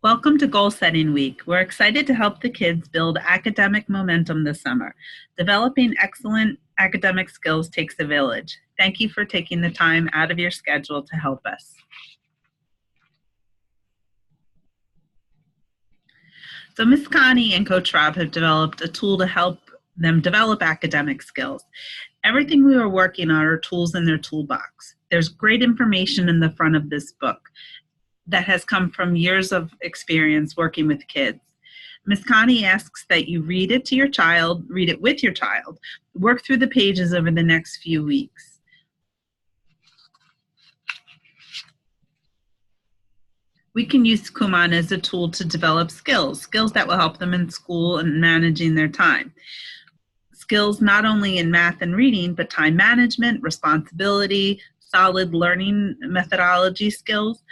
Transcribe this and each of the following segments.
Welcome to Goal Setting Week. We're excited to help the kids build academic momentum this summer. Developing excellent academic skills takes a village. Thank you for taking the time out of your schedule to help us. So Ms. Connie and Coach Rob have developed a tool to help them develop academic skills. Everything we are working on are tools in their toolbox. There's great information in the front of this book that has come from years of experience working with kids. Ms. Connie asks that you read it to your child, read it with your child, work through the pages over the next few weeks. We can use Kumon as a tool to develop skills that will help them in school and managing their time. Skills not only in math and reading, but time management, responsibility, solid learning methodology skills.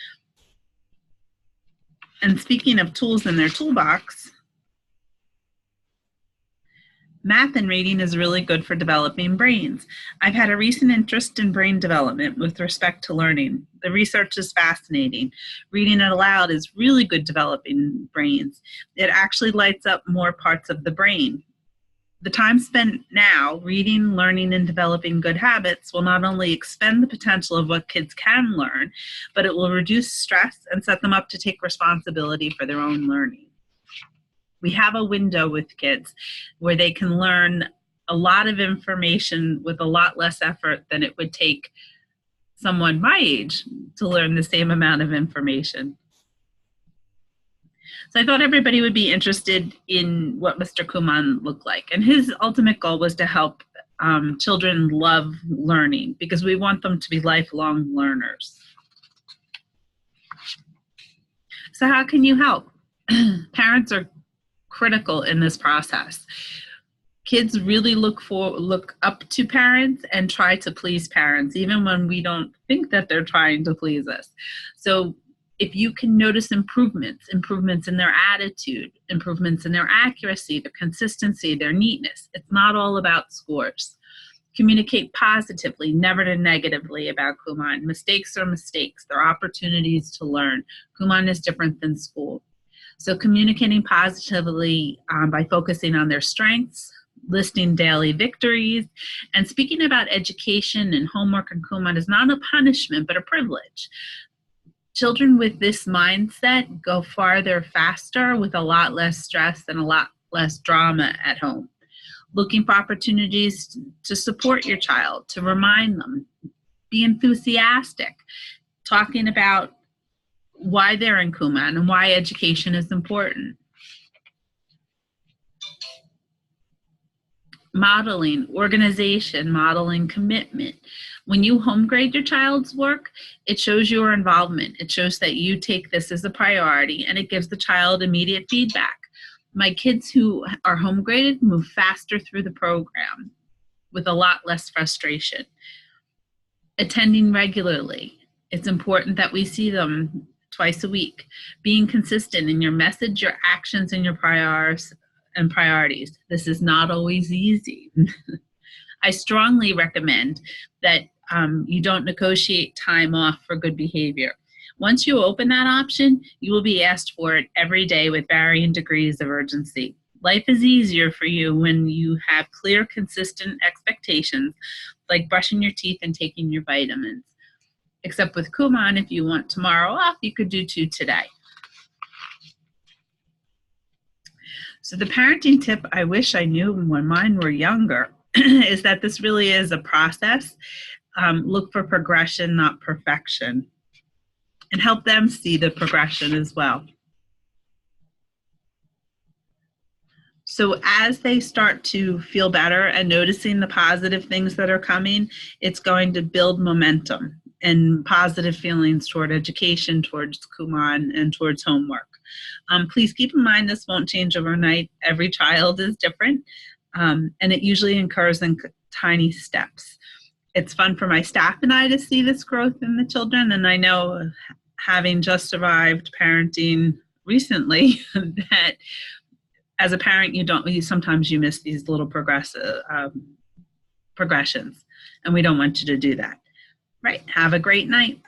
And speaking of tools in their toolbox, math and reading is really good for developing brains. I've had a recent interest in brain development with respect to learning. The research is fascinating. Reading it aloud is really good developing brains. It actually lights up more parts of the brain. The time spent now reading, learning, and developing good habits will not only expand the potential of what kids can learn, but it will reduce stress and set them up to take responsibility for their own learning. We have a window with kids where they can learn a lot of information with a lot less effort than it would take someone my age to learn the same amount of information. So I thought everybody would be interested in what Mr. Kumon looked like. And his ultimate goal was to help children love learning because we want them to be lifelong learners. So how can you help? Parents are critical in this process. Kids really look up to parents and try to please parents, even when we don't think that they're trying to please us. So if you can notice improvements in their attitude, improvements in their accuracy, their consistency, their neatness, it's not all about scores. Communicate positively, never to negatively about Kumon. Mistakes are mistakes. They're opportunities to learn. Kumon is different than school. So communicating positively by focusing on their strengths, listing daily victories, and speaking about education and homework and Kumon is not a punishment, but a privilege. Children with this mindset go farther faster with a lot less stress and a lot less drama at home. Looking for opportunities to support your child, to remind them, be enthusiastic, talking about why they're in Kumon and why education is important. Modeling organization, modeling commitment. When you home grade your child's work, it shows your involvement. It shows that you take this as a priority and it gives the child immediate feedback. My kids who are home graded move faster through the program with a lot less frustration. Attending regularly. It's important that we see them twice a week. Being consistent in your message, your actions, and your priorities. This is not always easy. I strongly recommend that you don't negotiate time off for good behavior. Once you open that option, you will be asked for it every day with varying degrees of urgency. Life is easier for you when you have clear, consistent expectations, like brushing your teeth and taking your vitamins. Except with Kumon, if you want tomorrow off, you could do 2 today. So the parenting tip I wish I knew when mine were younger is that this really is a process. Look for progression, not perfection, and help them see the progression as well. So as they start to feel better and noticing the positive things that are coming, it's going to build momentum and positive feelings toward education, towards Kumon, and towards homework. Please keep in mind this won't change overnight. Every child is different, and it usually occurs in tiny steps. It's fun for my staff and I to see this growth in the children, and I know, having just survived parenting recently, that as a parent, sometimes you miss these little progressions, and we don't want you to do that. Right. Have a great night.